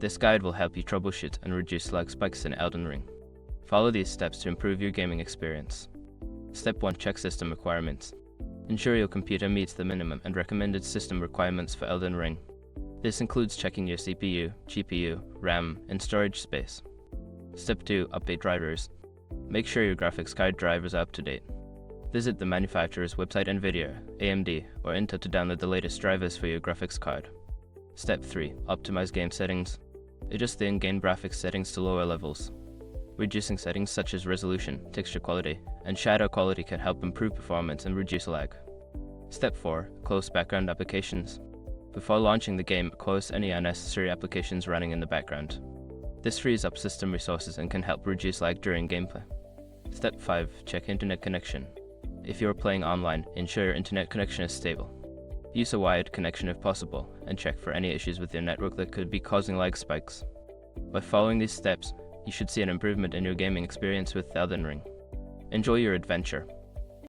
This guide will help you troubleshoot and reduce lag spikes in Elden Ring. Follow these steps to improve your gaming experience. Step 1. Check system requirements. Ensure your computer meets the minimum and recommended system requirements for Elden Ring. This includes checking your CPU, GPU, RAM, and storage space. Step 2. Update drivers. Make sure your graphics card drivers are up to date. Visit the manufacturer's website NVIDIA, AMD, or Intel to download the latest drivers for your graphics card. Step 3. Optimize game settings. Adjust the in-game graphics settings to lower levels. Reducing settings such as resolution, texture quality, and shadow quality can help improve performance and reduce lag. Step 4. Close background applications. Before launching the game, close any unnecessary applications running in the background. This frees up system resources and can help reduce lag during gameplay. Step 5. Check internet connection. If you are playing online, ensure your internet connection is stable. Use a wired connection if possible, and check for any issues with your network that could be causing lag spikes. By following these steps, you should see an improvement in your gaming experience with Elden Ring. Enjoy your adventure.